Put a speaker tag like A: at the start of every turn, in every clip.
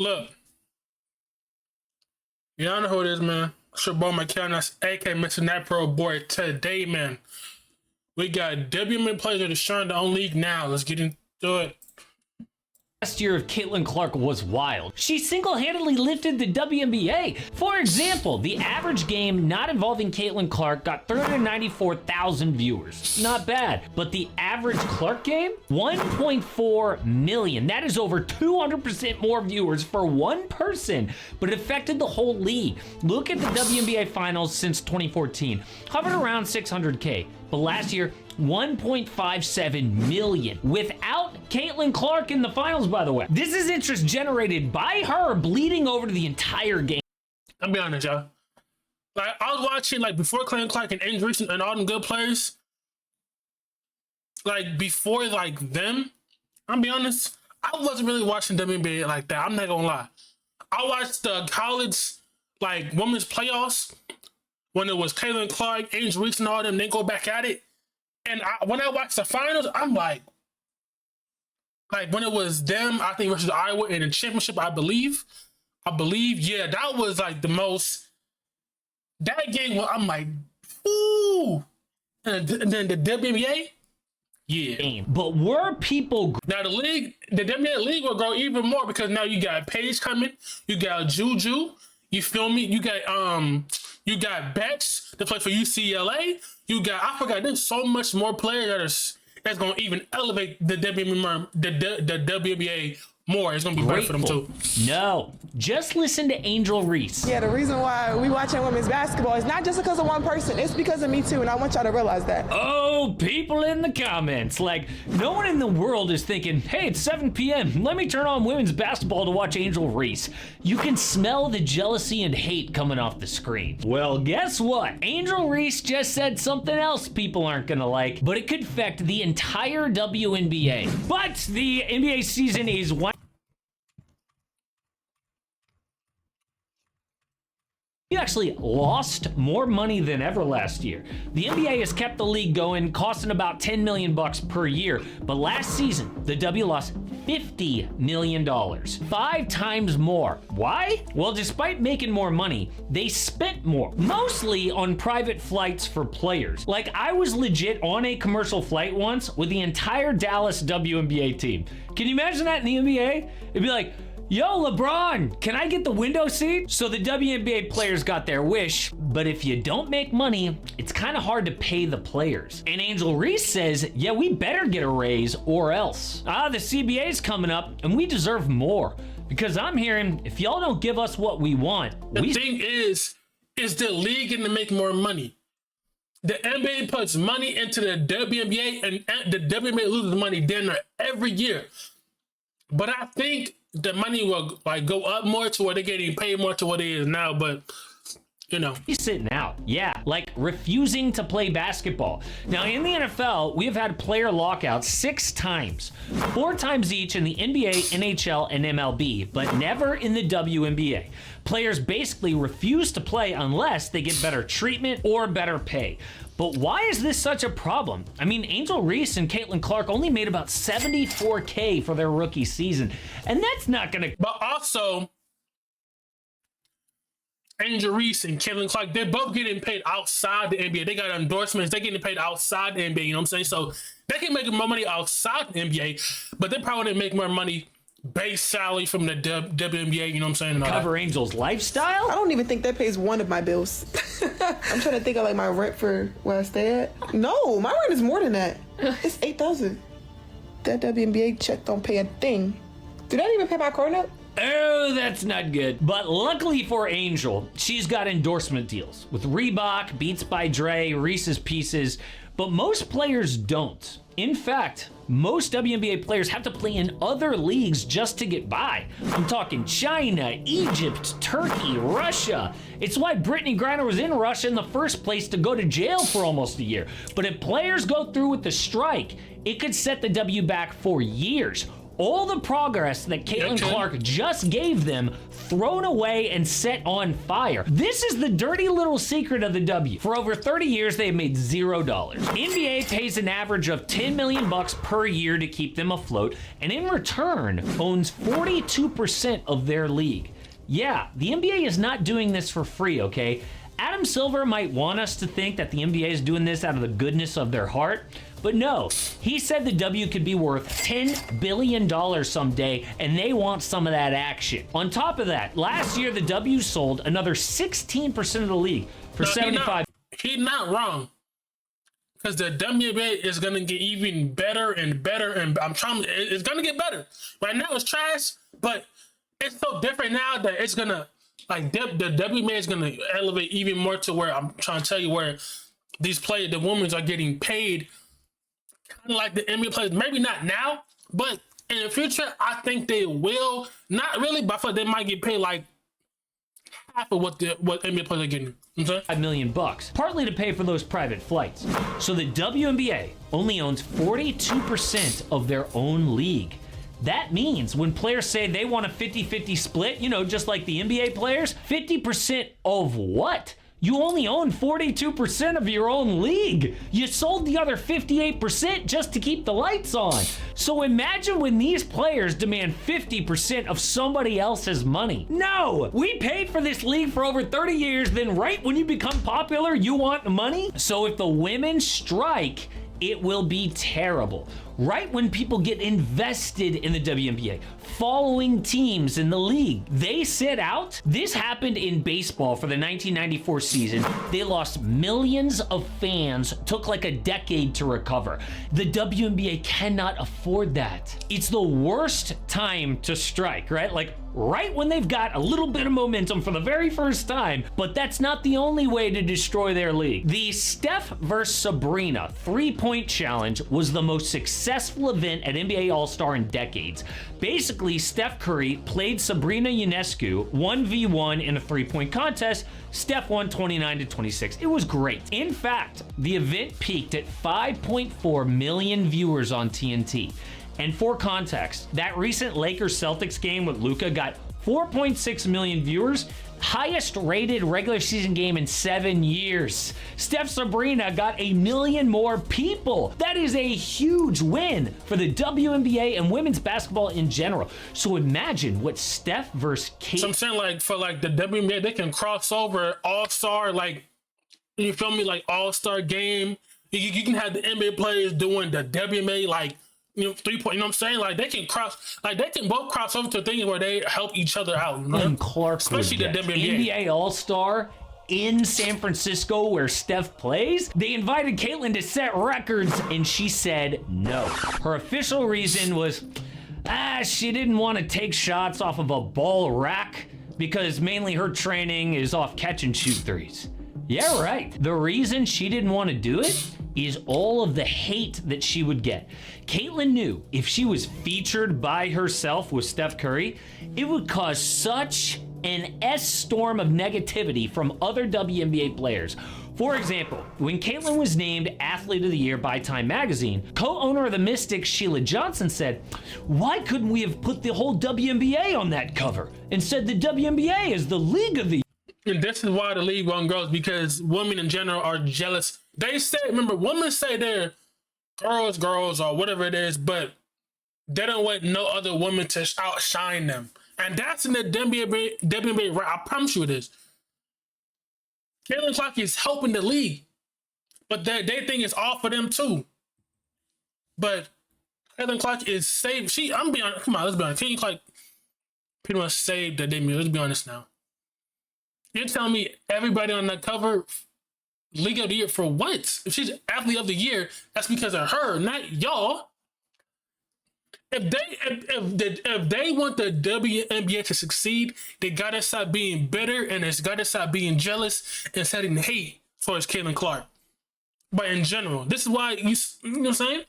A: Look, y'all know who it is, man. It's your boy Mickal, that's AK Mr. That Pro Boy. Today, man, we got WNBA players that are showing their own league now. Let's get into it.
B: Last year of Caitlin Clark was wild. She single-handedly lifted the WNBA. For example, the average game not involving Caitlin Clark got 394,000 viewers. Not bad. But the average Clark game? 1.4 million. That is over 200% more viewers for one person, but it affected the whole league. Look at the WNBA finals since 2014. Hovered around 600K. But last year, 1.57 million without Caitlin Clark in the finals, by the way. This is interest generated by her bleeding over to the entire game.
A: I'll be honest, y'all. Like, I was watching, like, before Caitlin Clark and injuries and all them good players, like, before, like, them, I'll be honest, I wasn't really watching WNBA like that. I'm not gonna lie. I watched the college, like, women's playoffs when it was Caitlin Clark, Angel Reese, and all them, then go back at it. And when I watched the finals, I'm like when it was them, I think versus Iowa in the championship, I believe, yeah, that was like the most. That game, I'm like, ooh, and then the WNBA, yeah.
B: But were people
A: now the WNBA league will grow even more because now you got Paige coming, you got Juju, you feel me? You got Betts to play for UCLA. I forgot, there's so much more players that's going to even elevate the WNBA more. It's going to be better for them too.
B: No, just listen to Angel Reese.
C: Yeah, the reason why we watching women's basketball is not just because of one person. It's because of me too, and I want y'all to realize that.
B: Oh, people in the comments. Like, no one in the world is thinking, hey, it's 7 p.m. Let me turn on women's basketball to watch Angel Reese. You can smell the jealousy and hate coming off the screen. Well, guess what? Angel Reese just said something else people aren't gonna like, but it could affect the entire WNBA. But the NBA season is We actually lost more money than ever last year. The NBA has kept the league going, costing about $10 million per year. But last season, the W lost $50 million, 5 times more. Why? Well, despite making more money, they spent more, mostly on private flights for players. Like, I was legit on a commercial flight once with the entire Dallas WNBA team. Can you imagine that in the NBA? It'd be like, yo, LeBron, can I get the window seat? So the WNBA players got their wish, but if you don't make money, it's kind of hard to pay the players. And Angel Reese says, yeah, we better get a raise or else. The CBA's coming up and we deserve more. Because I'm hearing, if y'all don't give us what we want,
A: the thing is the league going to make more money. The NBA puts money into the WNBA and the WNBA loses money dinner every year. But I think the money will like go up more to where they're getting paid more to what it is now, but you know.
B: He's sitting out. Yeah, like refusing to play basketball. Now in the NFL, we have had player lockouts 6 times, 4 times each in the NBA, NHL, and MLB, but never in the WNBA. Players basically refuse to play unless they get better treatment or better pay. But why is this such a problem? I mean, Angel Reese and Caitlin Clark only made about $74K for their rookie season, and that's not gonna.
A: But also, Angel Reese and Caitlin Clark, they're both getting paid outside the NBA. They got endorsements. They're getting paid outside the NBA. You know what I'm saying? So they can make more money outside the NBA, but they probably didn't make more money base salary from the WNBA, you know what I'm saying?
B: Cover Angel's lifestyle?
C: I don't even think that pays one of my bills. I'm trying to think of like my rent for where I stay at. No, my rent is more than that. It's $8,000. That WNBA check don't pay a thing. Do that even pay my car note?
B: Oh, that's not good. But luckily for Angel, she's got endorsement deals with Reebok, Beats by Dre, Reese's Pieces, but most players don't. In fact, most WNBA players have to play in other leagues just to get by. I'm talking China, Egypt, Turkey, Russia. It's why Brittany Griner was in Russia in the first place to go to jail for almost a year. But if players go through with the strike, it could set the W back for years. all the progress that Caitlin Clark just gave them thrown away and set on fire. This is the dirty little secret of the W. For over 30 years, they have made $0. NBA pays an average of $10 million per year to keep them afloat, and in return, owns 42% of their league. Yeah, the NBA is not doing this for free, okay? Adam Silver might want us to think that the NBA is doing this out of the goodness of their heart, but no, he said the W could be worth $10 billion someday, and they want some of that action. On top of that, last year the W sold another 16% of the league for $75.
A: He's not wrong, because the WNBA is gonna get even better and better, and it's gonna get better. Right now it's trash, but it's so different now that it's gonna, like, the WNBA is gonna elevate even more to where I'm trying to tell you, where these players, the women, are getting paid kind of like the NBA players. Maybe not now, but in the future, I think they will. Not really, but I feel like they might get paid like half of what NBA players are getting.
B: $5 million, partly to pay for those private flights. So the WNBA only owns 42% of their own league. That means when players say they want a 50-50 split, you know, just like the NBA players, 50% of what? You only own 42% of your own league. You sold the other 58% just to keep the lights on. So imagine when these players demand 50% of somebody else's money. No, we paid for this league for over 30 years, then right when you become popular, you want the money? So if the women strike, it will be terrible. Right when people get invested in the WNBA, following teams in the league, they sit out. This happened in baseball for the 1994 season. They lost millions of fans, took like a decade to recover. The WNBA cannot afford that. It's the worst time to strike, right? Like right when they've got a little bit of momentum for the very first time, but that's not the only way to destroy their league. The Steph versus Sabrina 3-point challenge was the most successful event at NBA All-Star in decades. Basically, Steph Curry played Sabrina Ionescu 1v1 in a 3-point contest. Steph won 29-26. It was great. In fact, the event peaked at 5.4 million viewers on TNT. And for context, that recent Lakers-Celtics game with Luka got 4.6 million viewers, highest rated regular season game in 7 years. Steph Sabrina got 1 million more people. That is a huge win for the WNBA and women's basketball in general. So imagine what Steph versus Kate.
A: So I'm saying, like, for like the WNBA, they can cross over All-Star, like, you feel me, like All-Star game. You can have the NBA players doing the WNBA, like, you know, 3-point, you know what I'm saying? Like, they can both cross over to things where they help each other out. You know?
B: And Clark,
A: especially the WNBA.
B: NBA All-Star in San Francisco where Steph plays. They invited Caitlin to set records and she said no. Her official reason was, she didn't want to take shots off of a ball rack because mainly her training is off catch and shoot threes. Yeah, right. The reason she didn't want to do it is all of the hate that she would get. Caitlin knew if she was featured by herself with Steph Curry, it would cause such an S-storm of negativity from other WNBA players. For example, when Caitlin was named Athlete of the Year by Time Magazine, co-owner of the Mystics, Sheila Johnson, said, "Why couldn't we have put the whole WNBA on that cover and said the WNBA is the league of the..."
A: And this is why the league won't grow, because women in general are jealous. They say, remember, women say they're girls, or whatever it is, but they don't want no other woman to outshine them. And that's in the WNBA, I promise you it is. Caitlin Clark is helping the league, but they think it's all for them too. But Caitlin Clark is saved. I'm being honest, come on, let's be honest. Caitlin Clark pretty much saved the WNBA. Let's be honest now. You're telling me everybody on that cover, League of the Year, for what? If she's Athlete of the Year, that's because of her, not y'all. If they want the WNBA to succeed, they gotta stop being bitter and it's gotta stop being jealous and setting hate towards Caitlin Clark. But in general, this is why you know what I'm saying?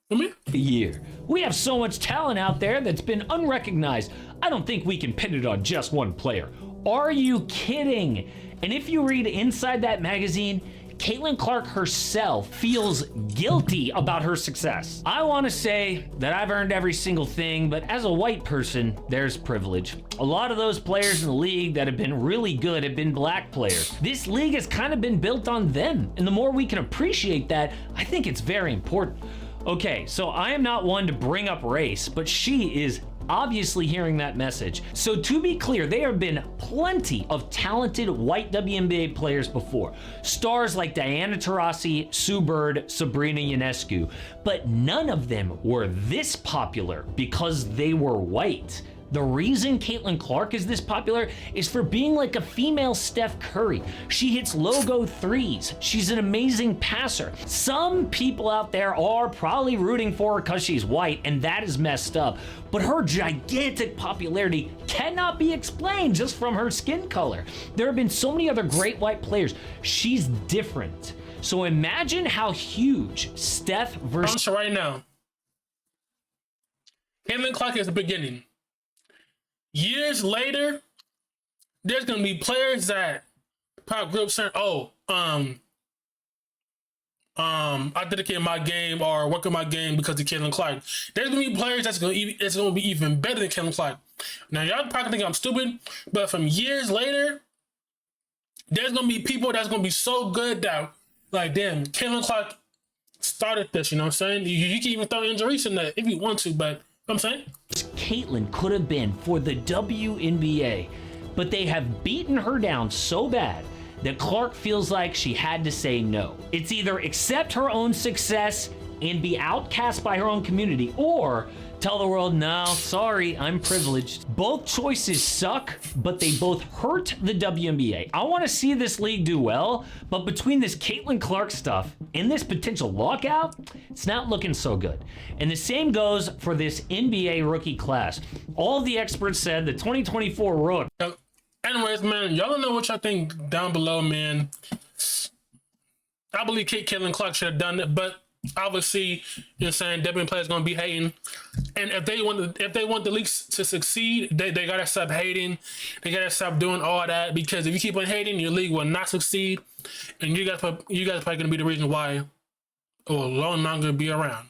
A: For me?
B: Year. We have so much talent out there that's been unrecognized. I don't think we can pin it on just one player. Are you kidding? And if you read inside that magazine, Caitlin Clark herself feels guilty about her success. I want to say that I've earned every single thing, but as a white person, there's privilege. A lot of those players in the league that have been really good have been black players. This league has kind of been built on them, and the more we can appreciate that, I think it's very important. Okay, so I am not one to bring up race, but she is obviously hearing that message. So to be clear, there have been plenty of talented white WNBA players before. Stars like Diana Taurasi, Sue Bird, Sabrina Ionescu, but none of them were this popular because they were white. The reason Caitlin Clark is this popular is for being like a female Steph Curry. She hits logo threes. She's an amazing passer. Some people out there are probably rooting for her because she's white, and that is messed up. But her gigantic popularity cannot be explained just from her skin color. There have been so many other great white players. She's different. So imagine how huge Steph versus...
A: Right now, Caitlin Clark is the beginning. Years later, there's gonna be players that probably grew up saying, "Oh, I dedicated my game or work on my game because of Caitlin Clark." There's gonna be players that's gonna be even better than Caitlin Clark. Now, y'all probably think I'm stupid, but from years later, there's gonna be people that's gonna be so good that, like, damn, Caitlin Clark started this. You know what I'm saying? You can even throw injuries in that if you want to, but. I'm saying
B: Caitlin could have been for the WNBA, but they have beaten her down so bad that Clark feels like she had to say no. It's either accept her own success and be outcast by her own community, or tell the world, no, sorry, I'm privileged. Both choices suck, but they both hurt the WNBA. I want to see this league do well, but between this Caitlin Clark stuff and this potential lockout, it's not looking so good. And the same goes for this NBA rookie class. All of the experts said the 2024 rookie.
A: Anyways, man, y'all know what y'all think down below, man. I believe Caitlin Clark should have done it, but obviously, you know what I'm saying, WNBA players gonna be hating. And if they want the leagues to succeed, they gotta stop hating. They gotta stop doing all that, because if you keep on hating, your league will not succeed. And you guys probably gonna be the reason why it will no longer be around.